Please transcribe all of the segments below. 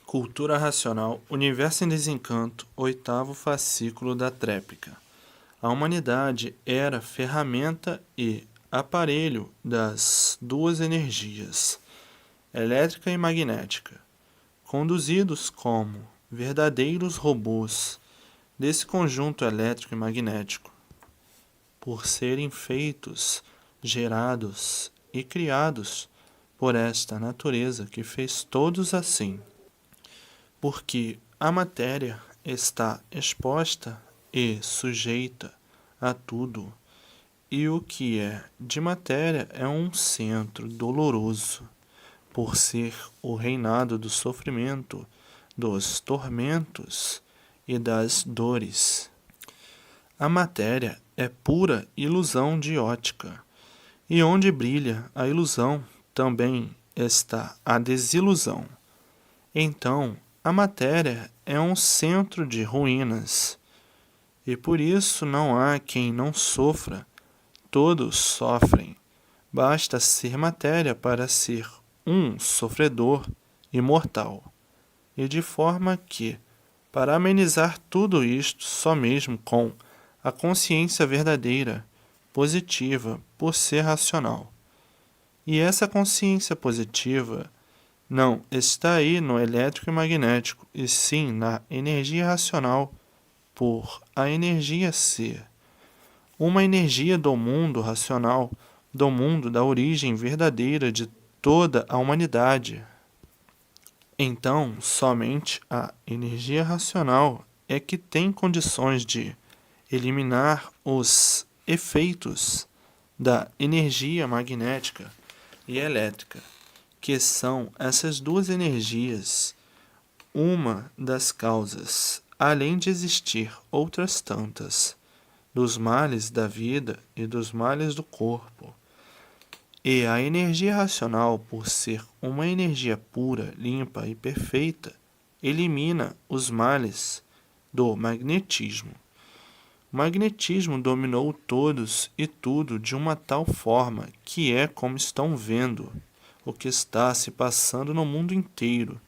Cultura Racional, Universo em Desencanto, 8º fascículo da Tréplica. A humanidade era ferramenta e aparelho das duas energias, elétrica e magnética, conduzidos como verdadeiros robôs desse conjunto elétrico e magnético, por serem feitos, gerados e criados por esta natureza que fez todos assim. Porque a matéria está exposta e sujeita a tudo, e o que é de matéria é um centro doloroso, por ser o reinado do sofrimento, dos tormentos e das dores. A matéria é pura ilusão de ótica, e onde brilha a ilusão também está a desilusão. Então, a matéria é um centro de ruínas, e por isso não há quem não sofra, todos sofrem. Basta ser matéria para ser um sofredor imortal. E de forma que, para amenizar tudo isto, só mesmo com a consciência verdadeira, positiva, por ser racional. E essa consciência positiva não está aí no elétrico e magnético, e sim na energia racional, por a energia ser uma energia do mundo racional, do mundo da origem verdadeira de toda a humanidade. Então, somente a energia racional é que tem condições de eliminar os efeitos da energia magnética e elétrica, que são essas duas energias, uma das causas, além de existir outras tantas, dos males da vida e dos males do corpo. E a energia racional, por ser uma energia pura, limpa e perfeita, elimina os males do magnetismo. O magnetismo dominou todos e tudo de uma tal forma que é como estão vendo o que está se passando no mundo inteiro,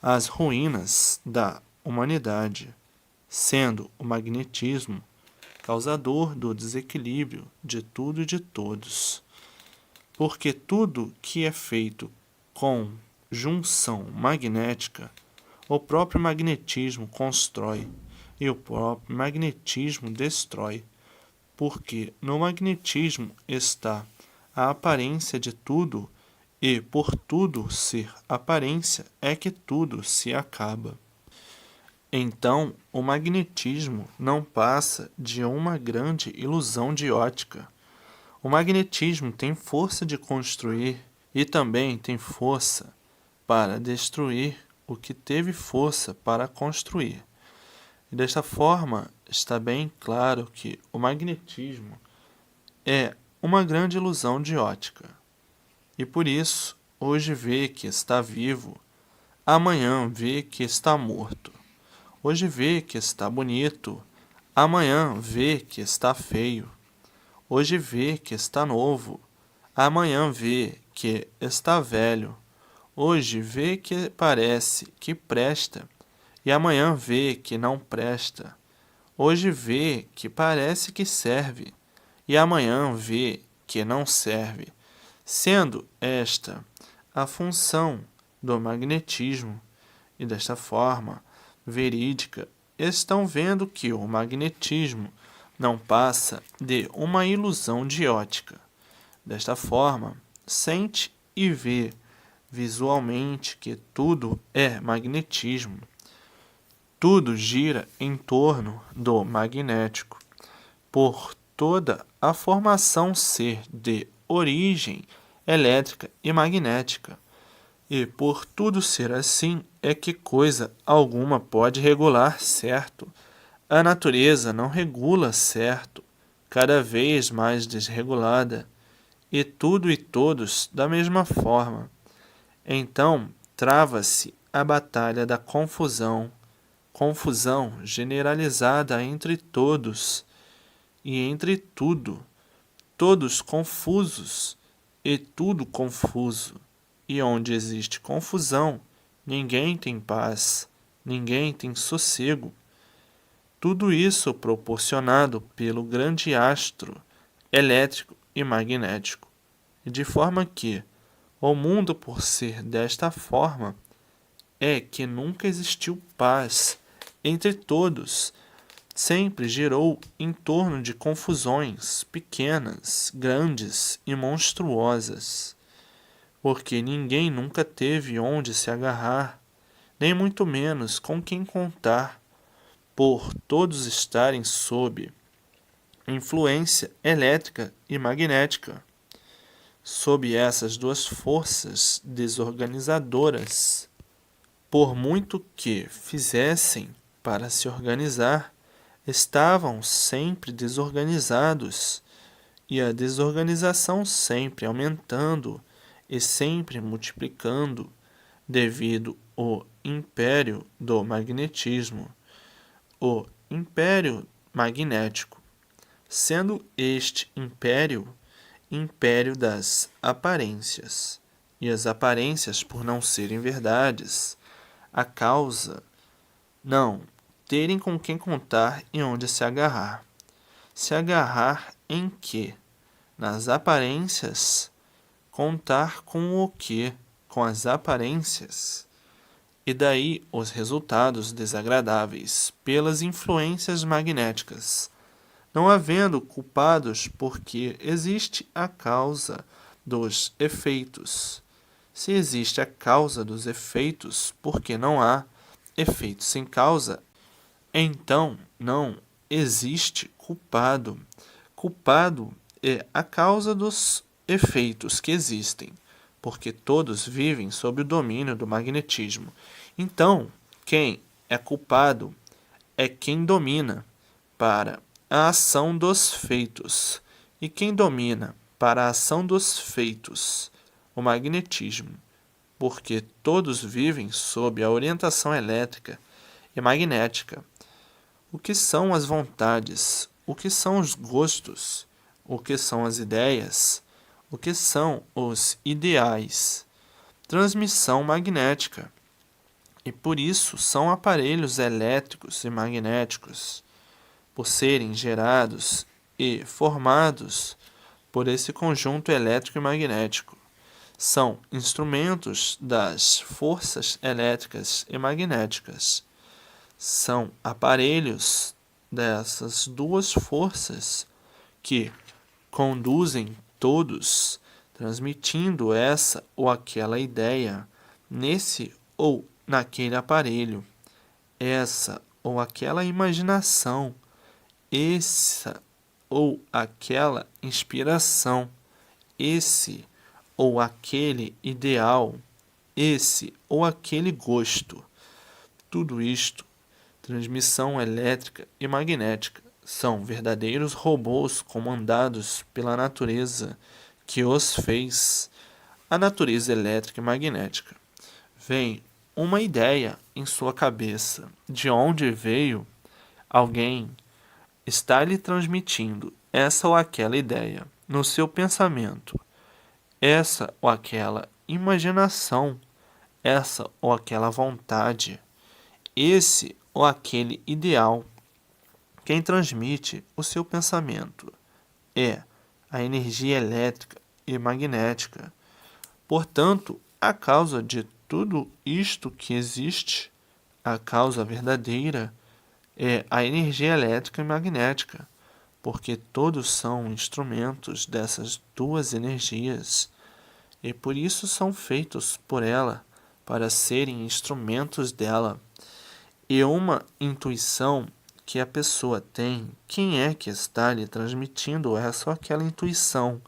as ruínas da humanidade, sendo o magnetismo causador do desequilíbrio de tudo e de todos. Porque tudo que é feito com junção magnética, o próprio magnetismo constrói e o próprio magnetismo destrói, porque no magnetismo está a aparência de tudo, e por tudo ser aparência é que tudo se acaba. Então, o magnetismo não passa de uma grande ilusão de ótica. O magnetismo tem força de construir e também tem força para destruir o que teve força para construir. E desta forma, está bem claro que o magnetismo é uma grande ilusão de ótica. E por isso, hoje vê que está vivo, amanhã vê que está morto. Hoje vê que está bonito, amanhã vê que está feio. Hoje vê que está novo, amanhã vê que está velho. Hoje vê que parece que presta, e amanhã vê que não presta. Hoje vê que parece que serve, e amanhã vê que não serve, sendo esta a função do magnetismo, e desta forma verídica, estão vendo que o magnetismo não passa de uma ilusão de ótica. Desta forma, sente e vê visualmente que tudo é magnetismo. Tudo gira em torno do magnético, por toda a formação ser de origem elétrica e magnética. E por tudo ser assim, é que coisa alguma pode regular certo. A natureza não regula certo, cada vez mais desregulada, e tudo e todos da mesma forma. Então, trava-se a batalha da confusão, confusão generalizada entre todos e entre tudo, todos confusos e tudo confuso. E onde existe confusão, ninguém tem paz, ninguém tem sossego. Tudo isso proporcionado pelo grande astro elétrico e magnético, de forma que o mundo, por ser desta forma, é que nunca existiu paz entre todos, sempre girou em torno de confusões pequenas, grandes e monstruosas, porque ninguém nunca teve onde se agarrar, nem muito menos com quem contar, por todos estarem sob influência elétrica e magnética, sob essas duas forças desorganizadoras. Por muito que fizessem para se organizar, estavam sempre desorganizados, e a desorganização sempre aumentando e sempre multiplicando devido ao império do magnetismo, o império magnético, sendo este império das aparências, e as aparências, por não serem verdades, a causa não terem com quem contar e onde se agarrar. Se agarrar em quê? Nas aparências. Contar com o quê? Com as aparências. E daí os resultados desagradáveis pelas influências magnéticas, não havendo culpados, porque existe a causa dos efeitos. Se existe a causa dos efeitos, porque não há efeito sem causa, então não existe culpado. Culpado é a causa dos efeitos que existem, porque todos vivem sob o domínio do magnetismo. Então, quem é culpado é quem domina para a ação dos feitos. E quem domina para a ação dos feitos? O magnetismo, porque todos vivem sob a orientação elétrica e magnética. O que são as vontades? O que são os gostos? O que são as ideias? O que são os ideais? Transmissão magnética. E por isso são aparelhos elétricos e magnéticos, por serem gerados e formados por esse conjunto elétrico e magnético. São instrumentos das forças elétricas e magnéticas. São aparelhos dessas duas forças que conduzem todos, transmitindo essa ou aquela ideia nesse ou naquele aparelho, essa ou aquela imaginação, essa ou aquela inspiração, esse ou aquele ideal, esse ou aquele gosto. Tudo isto, transmissão elétrica e magnética, são verdadeiros robôs comandados pela natureza que os fez, a natureza elétrica e magnética. Vem uma ideia em sua cabeça, de onde veio, alguém está lhe transmitindo essa ou aquela ideia no seu pensamento, essa ou aquela imaginação, essa ou aquela vontade, esse ou aquele ideal. Quem transmite o seu pensamento é a energia elétrica e magnética. Portanto, a causa de tudo isto que existe, a causa verdadeira, é a energia elétrica e magnética, porque todos são instrumentos dessas duas energias, e por isso são feitos por ela, para serem instrumentos dela. E uma intuição que a pessoa tem, quem é que está lhe transmitindo essa ou aquela intuição?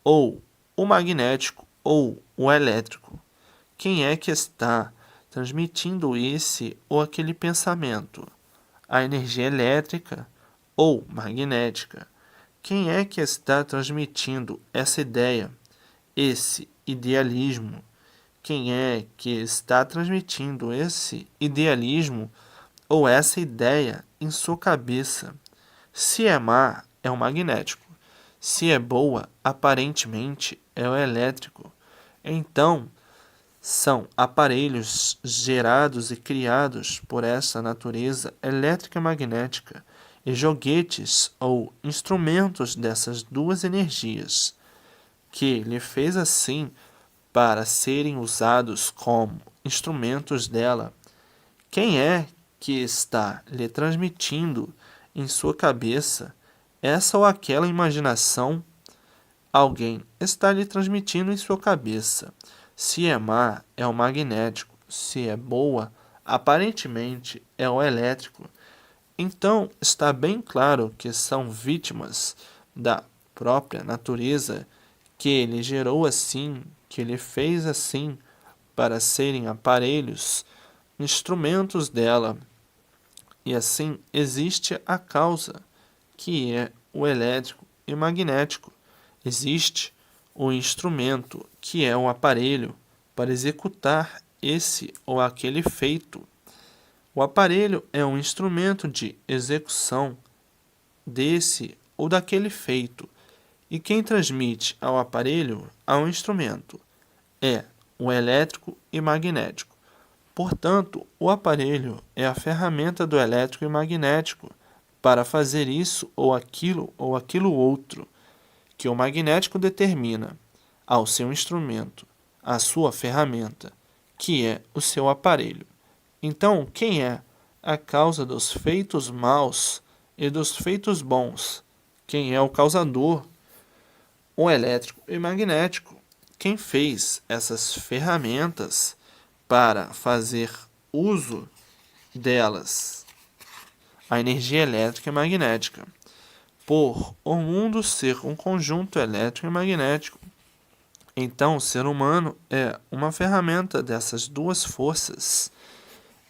Ou o magnético ou o elétrico. Quem é que está transmitindo esse ou aquele pensamento? A energia elétrica ou magnética. Quem é que está transmitindo essa ideia, esse idealismo? Quem é que está transmitindo esse idealismo ou essa ideia em sua cabeça? Se é má, é o magnético. Se é boa, aparentemente é o elétrico. Então, São aparelhos gerados e criados por essa natureza elétrica e magnética e joguetes ou instrumentos dessas duas energias, que lhe fez assim para serem usados como instrumentos dela. Quem é que está lhe transmitindo em sua cabeça essa ou aquela imaginação? Alguém está lhe transmitindo em sua cabeça. Se é má, é o magnético. Se é boa, aparentemente é o elétrico. Então, está bem claro que são vítimas da própria natureza que ele gerou assim, que ele fez assim, para serem aparelhos, instrumentos dela. E assim existe a causa, que é o elétrico e magnético. Existe o instrumento, que é o aparelho, para executar esse ou aquele feito. O aparelho é um instrumento de execução desse ou daquele feito, e quem transmite ao aparelho, ao instrumento, é o elétrico e magnético. Portanto, o aparelho é a ferramenta do elétrico e magnético para fazer isso ou aquilo outro, que o magnético determina ao seu instrumento, à sua ferramenta, que é o seu aparelho. Então, quem é a causa dos feitos maus e dos feitos bons? Quem é o causador? O elétrico e magnético. Quem fez essas ferramentas para fazer uso delas? A energia elétrica e magnética. Por o mundo ser um conjunto elétrico e magnético, então o ser humano é uma ferramenta dessas duas forças,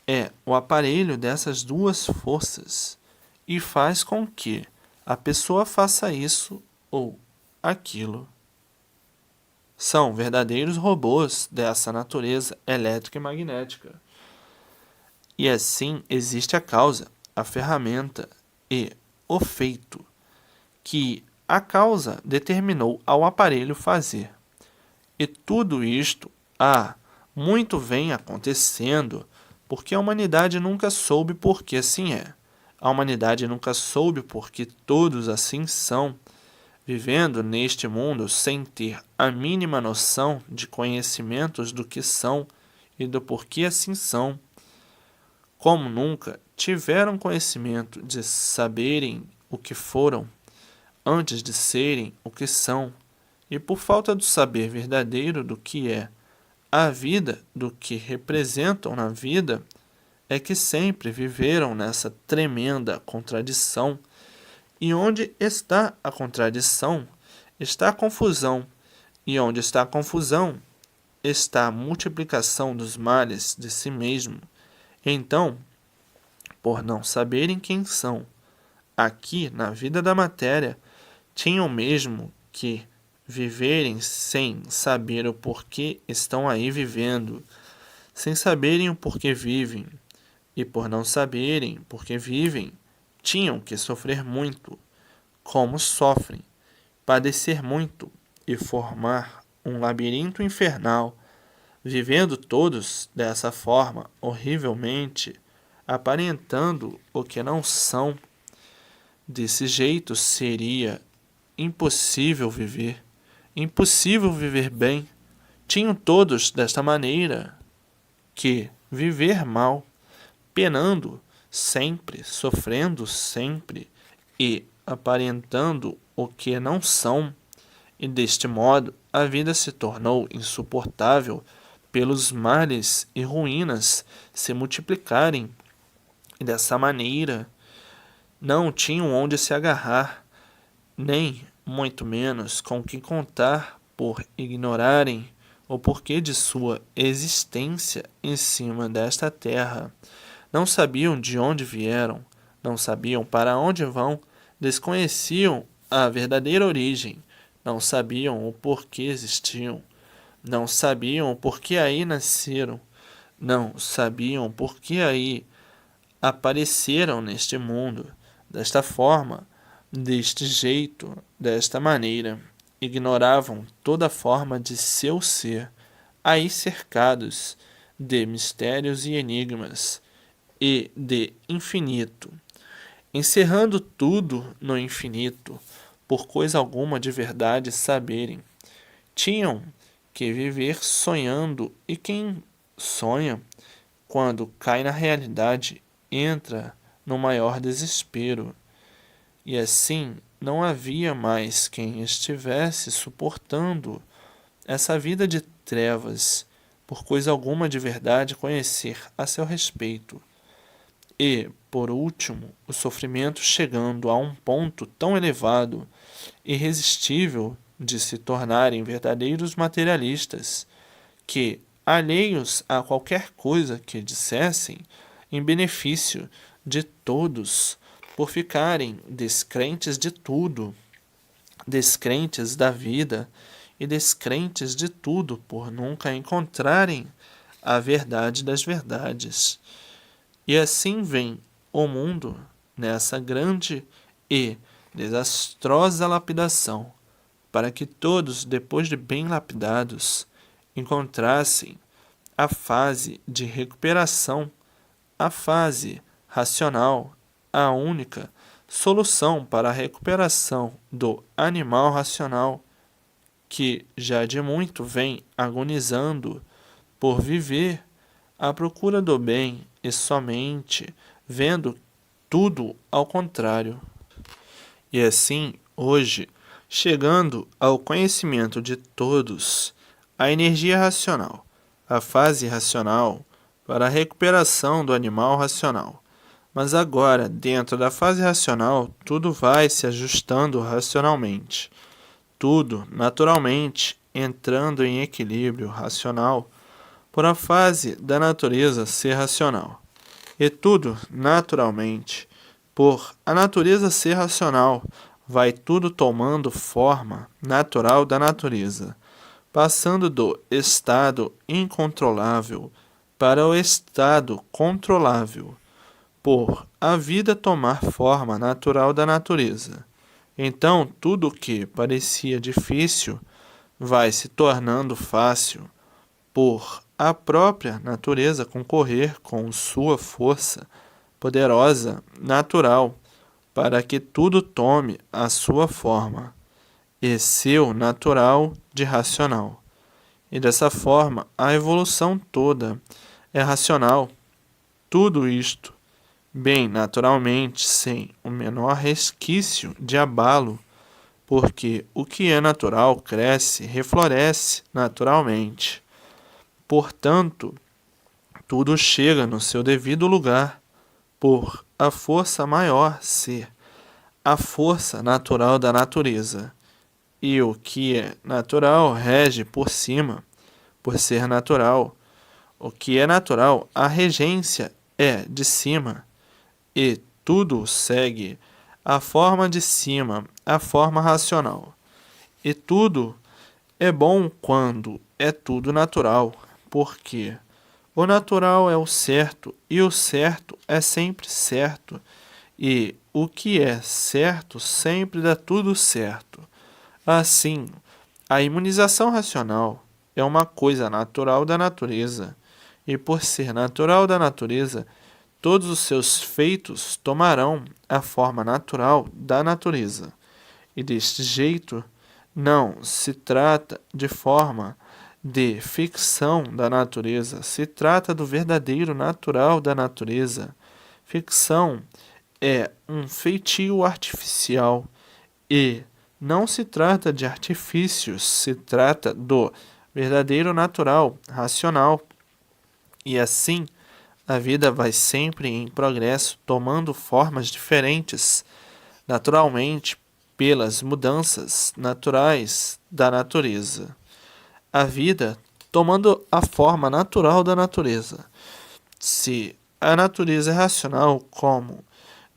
é o aparelho dessas duas forças e faz com que a pessoa faça isso ou aquilo. São verdadeiros robôs dessa natureza elétrica e magnética. E assim existe a causa, a ferramenta e o feito que a causa determinou ao aparelho fazer. E tudo isto muito vem acontecendo porque a humanidade nunca soube por que assim é. A humanidade nunca soube porque todos assim são, vivendo neste mundo sem ter a mínima noção de conhecimentos do que são e do porquê assim são. Como nunca tiveram conhecimento de saberem o que foram, antes de serem o que são, e por falta do saber verdadeiro do que é a vida, do que representam na vida, é que sempre viveram nessa tremenda contradição. E onde está a contradição, está a confusão. E onde está a confusão, está a multiplicação dos males de si mesmo. Então, por não saberem quem são, aqui na vida da matéria, tinham mesmo que viverem sem saber o porquê estão aí vivendo, sem saberem o porquê vivem, e por não saberem porquê vivem, tinham que sofrer muito, como sofrem, padecer muito e formar um labirinto infernal, vivendo todos dessa forma horrivelmente, aparentando o que não são. Desse jeito seria impossível viver bem. Tinham todos desta maneira que viver mal, penando sempre, sofrendo sempre e aparentando o que não são, e deste modo a vida se tornou insuportável pelos males e ruínas se multiplicarem, e dessa maneira não tinham onde se agarrar, nem muito menos com que contar por ignorarem o porquê de sua existência em cima desta terra. Não sabiam de onde vieram, não sabiam para onde vão, desconheciam a verdadeira origem, não sabiam o porquê existiam, não sabiam o porquê aí nasceram, não sabiam o porquê aí apareceram neste mundo, desta forma, deste jeito, desta maneira. Ignoravam toda forma de seu ser, aí cercados de mistérios e enigmas e de infinito, encerrando tudo no infinito, por coisa alguma de verdade saberem. Tinham que viver sonhando, e quem sonha, quando cai na realidade, entra no maior desespero. E assim não havia mais quem estivesse suportando essa vida de trevas, por coisa alguma de verdade conhecer a seu respeito. E, por último, o sofrimento chegando a um ponto tão elevado, irresistível, de se tornarem verdadeiros materialistas, que, alheios a qualquer coisa que dissessem, em benefício de todos, por ficarem descrentes de tudo, descrentes da vida e descrentes de tudo, por nunca encontrarem a verdade das verdades. E assim vem o mundo nessa grande e desastrosa lapidação, para que todos, depois de bem lapidados, encontrassem a fase de recuperação, a fase racional, a única solução para a recuperação do animal racional, que já de muito vem agonizando por viver à procura do bem e somente vendo tudo ao contrário. E assim, hoje, chegando ao conhecimento de todos, a energia racional, a fase racional, para a recuperação do animal racional. Mas agora, dentro da fase racional, tudo vai se ajustando racionalmente. Tudo, naturalmente, entrando em equilíbrio racional, por a fase da natureza ser racional. E tudo, naturalmente, por a natureza ser racional, vai tudo tomando forma natural da natureza, passando do estado incontrolável para o estado controlável, por a vida tomar forma natural da natureza. Então, tudo o que parecia difícil vai se tornando fácil, por a própria natureza concorrer com sua força poderosa, natural, para que tudo tome a sua forma, e seu natural de racional. E dessa forma, a evolução toda é racional. Tudo isto, bem naturalmente, sem o menor resquício de abalo, porque o que é natural cresce, refloresce naturalmente. Portanto, tudo chega no seu devido lugar, por a força maior ser a força natural da natureza. E o que é natural rege por cima, por ser natural. O que é natural, a regência é de cima, e tudo segue a forma de cima, a forma racional. E tudo é bom quando é tudo natural, porque o natural é o certo, e o certo é sempre certo, e o que é certo sempre dá tudo certo. Assim, a imunização racional é uma coisa natural da natureza, e por ser natural da natureza, todos os seus feitos tomarão a forma natural da natureza. E deste jeito, não se trata de forma de ficção da natureza, se trata do verdadeiro natural da natureza. Ficção é um feitio artificial, e não se trata de artifícios, se trata do verdadeiro natural, racional. E assim, a vida vai sempre em progresso, tomando formas diferentes, naturalmente, pelas mudanças naturais da natureza. A vida tomando a forma natural da natureza. Se a natureza é racional, como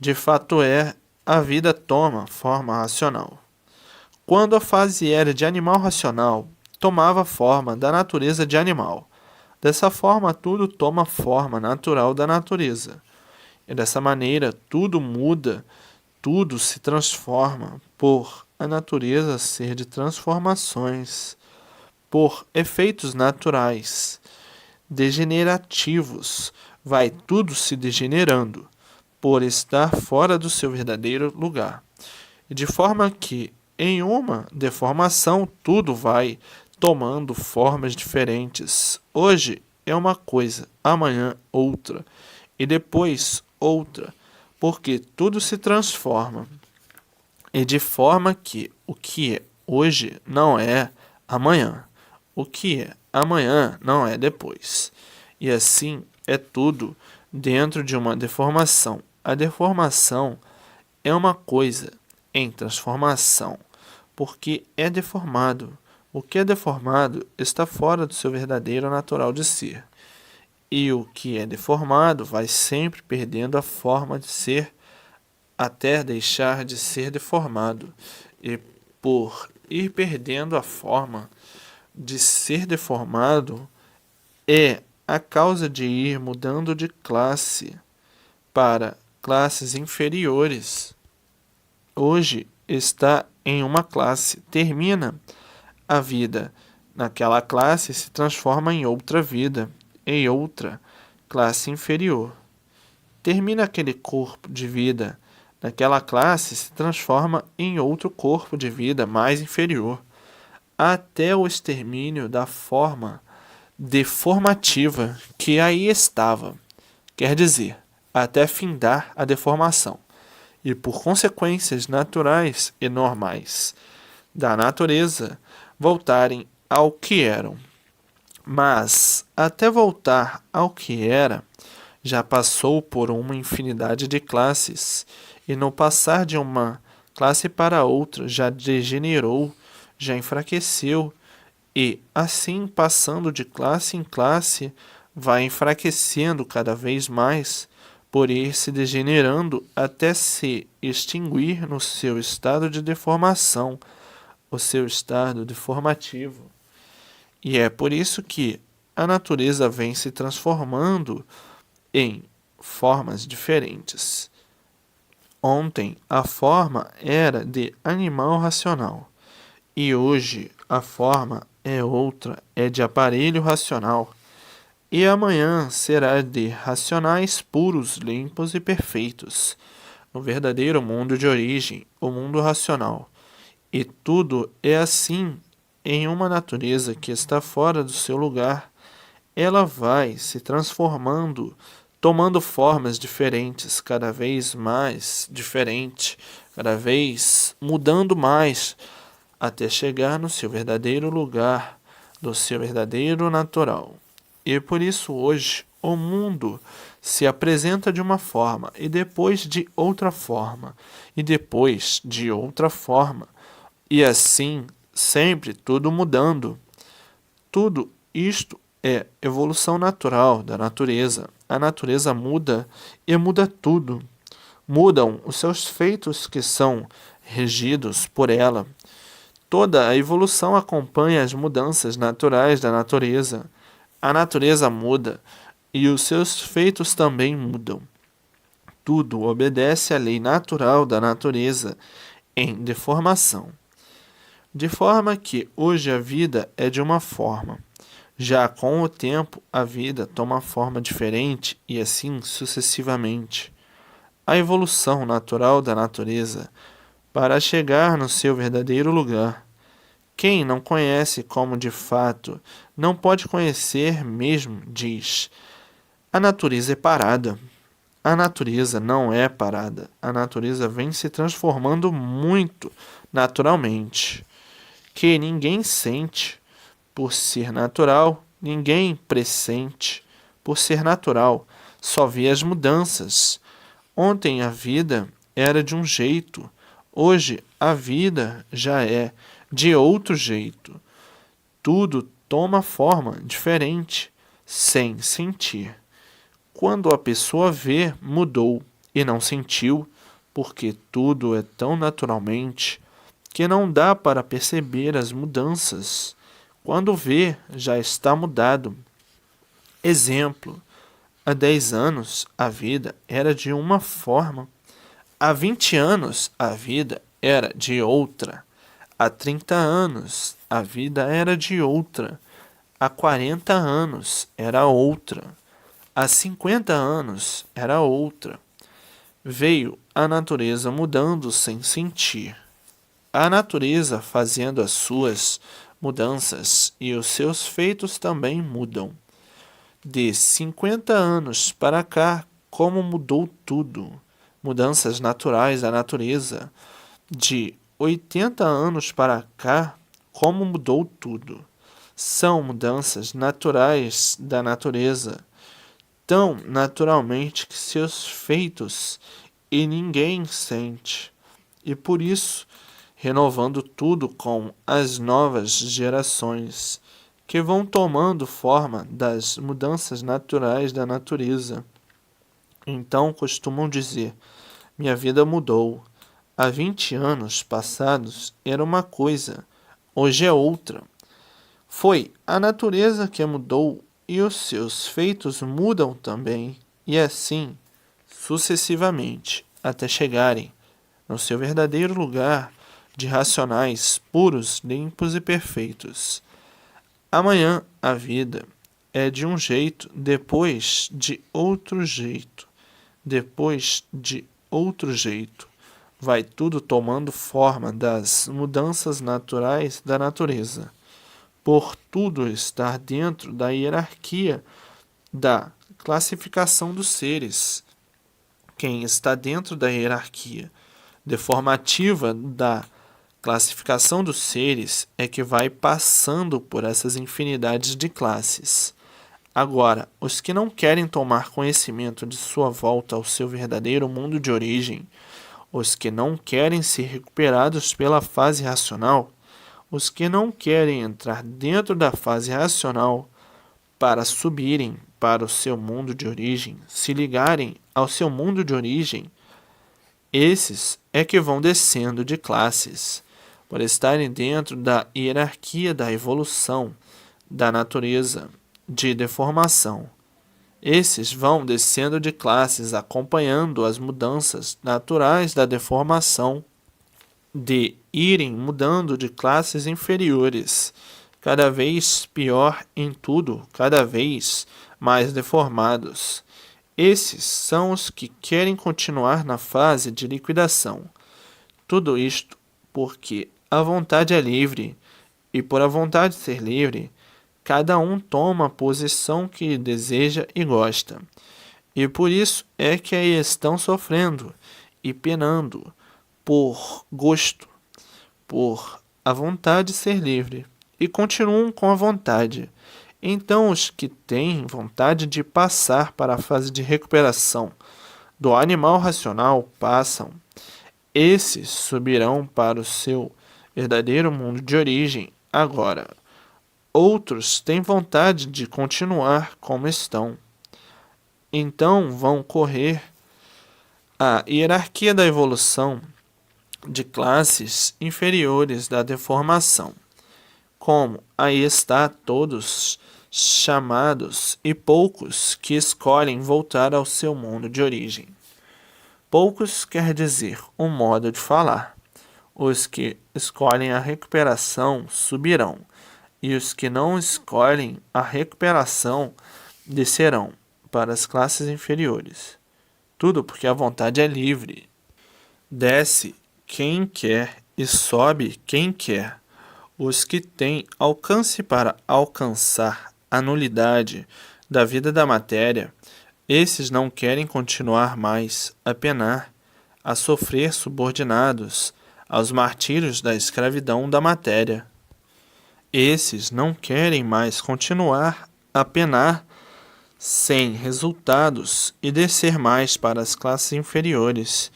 de fato é, a vida toma forma racional. Quando a fase era de animal racional, tomava forma da natureza de animal. Dessa forma, tudo toma forma natural da natureza. E dessa maneira, tudo muda, tudo se transforma, por a natureza ser de transformações. por efeitos naturais degenerativos, vai tudo se degenerando por estar fora do seu verdadeiro lugar. De forma que, em uma deformação, tudo vai tomando formas diferentes. Hoje é uma coisa, amanhã outra, e depois outra, porque tudo se transforma. E de forma que o que é hoje não é amanhã, o que é amanhã não é depois. E assim é tudo dentro de uma deformação. A deformação é uma coisa em transformação, porque é deformado. O que é deformado está fora do seu verdadeiro natural de ser. E o que é deformado vai sempre perdendo a forma de ser até deixar de ser deformado. E por ir perdendo a forma de ser deformado, é a causa de ir mudando de classe para classes inferiores. Hoje está em uma classe, termina a vida naquela classe, se transforma em outra vida, em outra classe inferior. Termina aquele corpo de vida naquela classe, se transforma em outro corpo de vida mais inferior, até o extermínio da forma deformativa que aí estava, quer dizer, até findar a deformação, e por consequências naturais e normais da natureza voltarem ao que eram. Mas, até voltar ao que era, já passou por uma infinidade de classes, e no passar de uma classe para outra já degenerou, já enfraqueceu, e, assim, passando de classe em classe, vai enfraquecendo cada vez mais, por ir se degenerando até se extinguir no seu estado de deformação, o seu estado deformativo. E é por isso que a natureza vem se transformando em formas diferentes. Ontem a forma era de animal racional e hoje a forma é outra, é de aparelho racional. E amanhã será de racionais puros, limpos e perfeitos, no verdadeiro mundo de origem, o mundo racional. E tudo é assim em uma natureza que está fora do seu lugar. Ela vai se transformando, tomando formas diferentes, cada vez mais diferente, cada vez mudando mais, até chegar no seu verdadeiro lugar, do seu verdadeiro natural. E por isso hoje o mundo se apresenta de uma forma, e depois de outra forma, e depois de outra forma, e assim sempre tudo mudando. Tudo isto é evolução natural da natureza. A natureza muda e muda tudo. Mudam os seus feitos que são regidos por ela. Toda a evolução acompanha as mudanças naturais da natureza. A natureza muda e os seus feitos também mudam. Tudo obedece à lei natural da natureza em deformação. De forma que hoje a vida é de uma forma. Já com o tempo, a vida toma forma diferente e assim sucessivamente. A evolução natural da natureza para chegar no seu verdadeiro lugar. Quem não conhece como de fato, não pode conhecer mesmo, diz. A natureza é parada. A natureza não é parada. A natureza vem se transformando muito naturalmente, que ninguém sente por ser natural, ninguém pressente por ser natural, só vê as mudanças. Ontem a vida era de um jeito, hoje a vida já é de outro jeito. Tudo toma forma diferente, sem sentir. Quando a pessoa vê, mudou e não sentiu, porque tudo é tão naturalmente que não dá para perceber as mudanças. Quando vê, já está mudado. Exemplo: há 10 anos a vida era de uma forma, há 20 anos a vida era de outra. Há 30 anos, a vida era de outra. Há 40 anos, era outra. Há 50 anos, era outra. Veio a natureza mudando sem sentir. A natureza fazendo as suas mudanças e os seus feitos também mudam. De 50 anos para cá, como mudou tudo. Mudanças naturais da natureza. De 80 anos para cá, como mudou tudo. São mudanças naturais da natureza, tão naturalmente que seus feitos e ninguém sente. E por isso, renovando tudo com as novas gerações, que vão tomando forma das mudanças naturais da natureza. Então costumam dizer: minha vida mudou. Há 20 anos passados era uma coisa, hoje é outra. Foi a natureza que mudou e os seus feitos mudam também, e assim sucessivamente, até chegarem no seu verdadeiro lugar de racionais, puros, limpos e perfeitos. Amanhã a vida é de um jeito, depois de outro jeito, depois de outro jeito. Vai tudo tomando forma das mudanças naturais da natureza, por tudo estar dentro da hierarquia da classificação dos seres. Quem está dentro da hierarquia deformativa da classificação dos seres é que vai passando por essas infinidades de classes. Agora, os que não querem tomar conhecimento de sua volta ao seu verdadeiro mundo de origem, os que não querem ser recuperados pela fase racional, os que não querem entrar dentro da fase racional para subirem para o seu mundo de origem, se ligarem ao seu mundo de origem, esses é que vão descendo de classes, por estarem dentro da hierarquia da evolução, da natureza, de deformação. Esses vão descendo de classes, acompanhando as mudanças naturais da deformação, de irem mudando de classes inferiores, cada vez pior em tudo, cada vez mais deformados. Esses são os que querem continuar na fase de liquidação. Tudo isto porque a vontade é livre, e por a vontade ser livre, cada um toma a posição que deseja e gosta. E por isso é que aí estão sofrendo e penando por gosto, por a vontade ser livre, e continuam com a vontade. Então os que têm vontade de passar para a fase de recuperação do animal racional passam. Esses subirão para o seu verdadeiro mundo de origem agora. Outros têm vontade de continuar como estão. Então vão correr a hierarquia da evolução de classes inferiores da deformação. Como aí está todos chamados e poucos que escolhem voltar ao seu mundo de origem. Poucos quer dizer um modo de falar. Os que escolhem a recuperação subirão, e os que não escolhem a recuperação descerão para as classes inferiores. Tudo porque a vontade é livre. Desce quem quer e sobe quem quer. Os que têm alcance para alcançar a nulidade da vida da matéria, esses não querem continuar mais a penar, a sofrer subordinados aos martírios da escravidão da matéria. Esses não querem mais continuar a penar sem resultados e descer mais para as classes inferiores.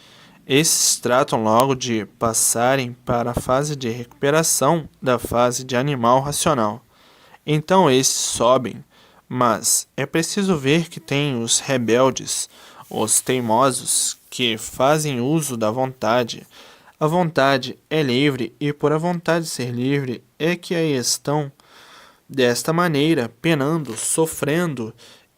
Esses tratam logo de passarem para a fase de recuperação da fase de animal racional. Então esses sobem, mas é preciso ver que tem os rebeldes, os teimosos, que fazem uso da vontade. A vontade é livre e por a vontade ser livre é que aí estão, desta maneira, penando, sofrendo,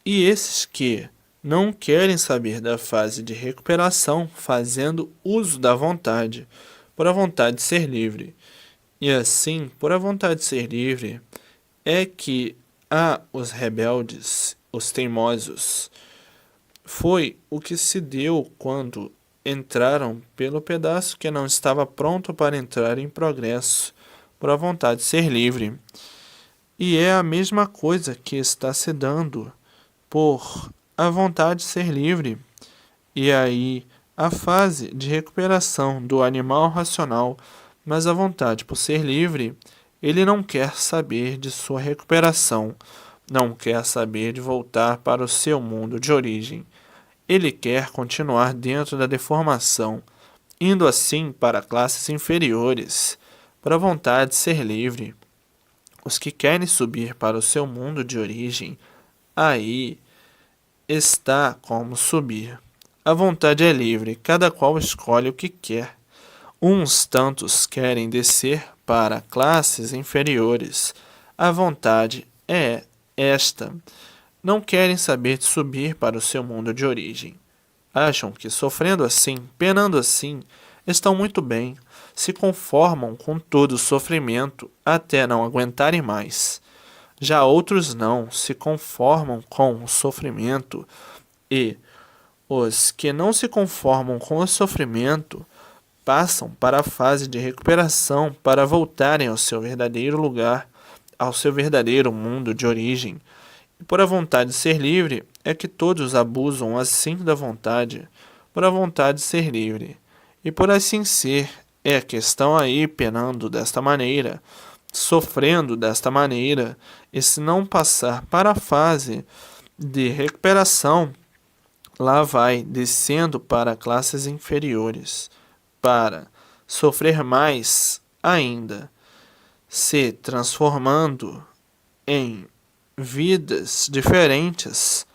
e esses que não querem saber da fase de recuperação, fazendo uso da vontade, por a vontade ser livre. E assim, por a vontade de ser livre, é que há os rebeldes, os teimosos. Foi o que se deu quando entraram pelo pedaço que não estava pronto para entrar em progresso, por a vontade de ser livre. E é a mesma coisa que está se dando por a vontade de ser livre. E aí, a fase de recuperação do animal racional, mas a vontade por ser livre, ele não quer saber de sua recuperação, não quer saber de voltar para o seu mundo de origem. Ele quer continuar dentro da deformação, indo assim para classes inferiores, para a vontade de ser livre. Os que querem subir para o seu mundo de origem, aí está como subir. A vontade é livre, cada qual escolhe o que quer. Uns tantos querem descer para classes inferiores. A vontade é esta. Não querem saber de subir para o seu mundo de origem. Acham que sofrendo assim, penando assim, estão muito bem, se conformam com todo o sofrimento até não aguentarem mais. Já outros não se conformam com o sofrimento, e os que não se conformam com o sofrimento passam para a fase de recuperação para voltarem ao seu verdadeiro lugar, ao seu verdadeiro mundo de origem. E por a vontade de ser livre é que todos abusam assim da vontade, por a vontade de ser livre. E por assim ser, é que estão aí penando desta maneira, sofrendo desta maneira, e se não passar para a fase de recuperação, lá vai descendo para classes inferiores, para sofrer mais ainda, se transformando em vidas diferentes,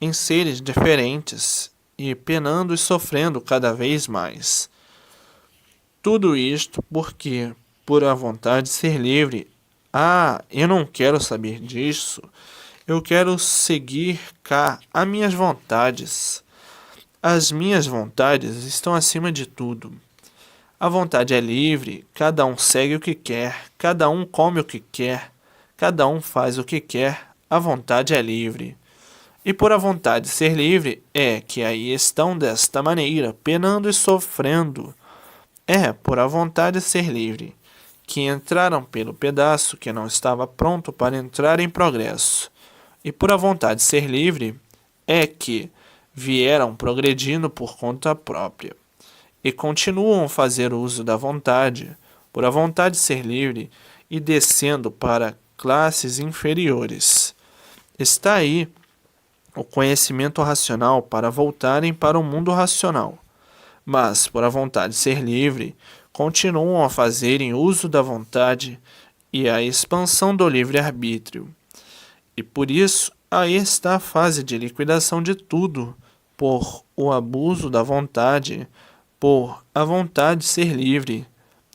em seres diferentes, e penando e sofrendo cada vez mais. Tudo isto porque, por a vontade de ser livre, eu não quero saber disso, eu quero seguir cá as minhas vontades. As minhas vontades estão acima de tudo. A vontade é livre, cada um segue o que quer, cada um come o que quer, cada um faz o que quer, a vontade é livre. E por a vontade de ser livre é que aí estão desta maneira, penando e sofrendo. É por a vontade de ser livre que entraram pelo pedaço que não estava pronto para entrar em progresso. E por a vontade de ser livre é que vieram progredindo por conta própria. E continuam a fazer uso da vontade, por a vontade de ser livre, e descendo para classes inferiores. Está aí o conhecimento racional para voltarem para o mundo racional. Mas, por a vontade de ser livre, continuam a fazerem uso da vontade e a expansão do livre-arbítrio. E por isso, aí está a fase de liquidação de tudo, por o abuso da vontade, por a vontade de ser livre.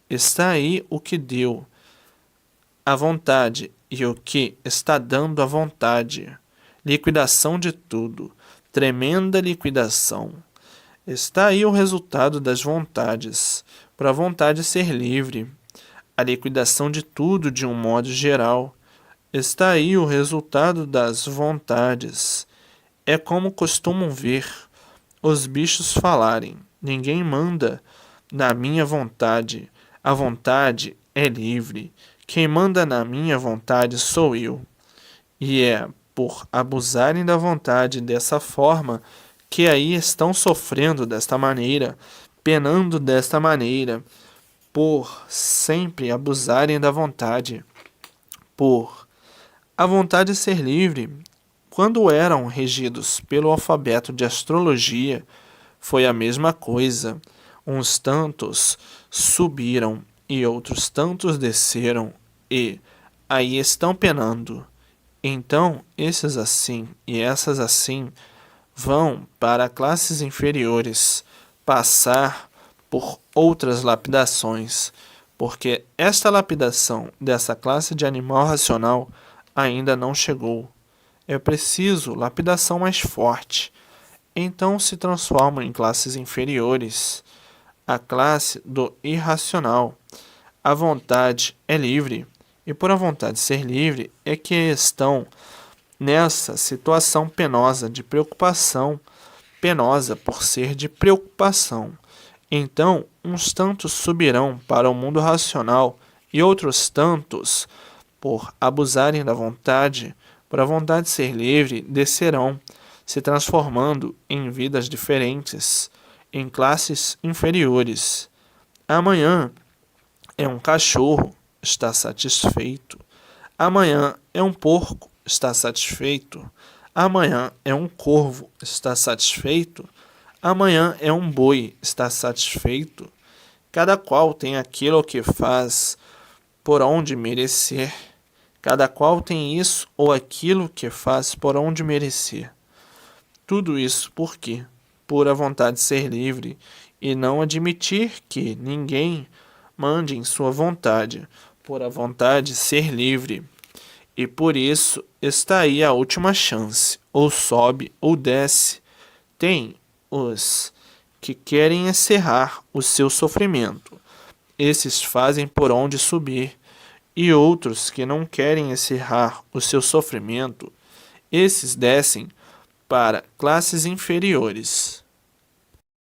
Está aí o que deu a vontade e o que está dando a vontade. Liquidação de tudo, tremenda liquidação. Está aí o resultado das vontades, para a vontade de ser livre, a liquidação de tudo de um modo geral. Está aí o resultado das vontades. É como costumam ver os bichos falarem: ninguém manda na minha vontade, a vontade é livre. Quem manda na minha vontade sou eu. E é por abusarem da vontade dessa forma que aí estão sofrendo desta maneira, penando desta maneira, por sempre abusarem da vontade, por a vontade de ser livre. Quando eram regidos pelo alfabeto de astrologia, foi a mesma coisa. Uns tantos subiram e outros tantos desceram, e aí estão penando. Então, esses assim e essas assim vão para classes inferiores passar por outras lapidações, porque esta lapidação dessa classe de animal racional ainda não chegou. É preciso lapidação mais forte. Então se transformam em classes inferiores, a classe do irracional, a vontade é livre, e por a vontade ser livre é que estão nessa situação penosa de preocupação, penosa por ser de preocupação. Então, uns tantos subirão para o mundo racional e outros tantos, por abusarem da vontade, por a vontade ser livre, descerão, se transformando em vidas diferentes, em classes inferiores. Amanhã é um cachorro, está satisfeito. Amanhã é um porco, está satisfeito. Amanhã é um corvo, está satisfeito. Amanhã é um boi, está satisfeito. Cada qual tem aquilo que faz por onde merecer. Cada qual tem isso ou aquilo que faz por onde merecer. Tudo isso por quê? Por a vontade ser livre e não admitir que ninguém mande em sua vontade, por a vontade ser livre. E por isso está aí a última chance, ou sobe ou desce. Tem os que querem encerrar o seu sofrimento. Esses fazem por onde subir, e outros que não querem encerrar o seu sofrimento, esses descem para classes inferiores.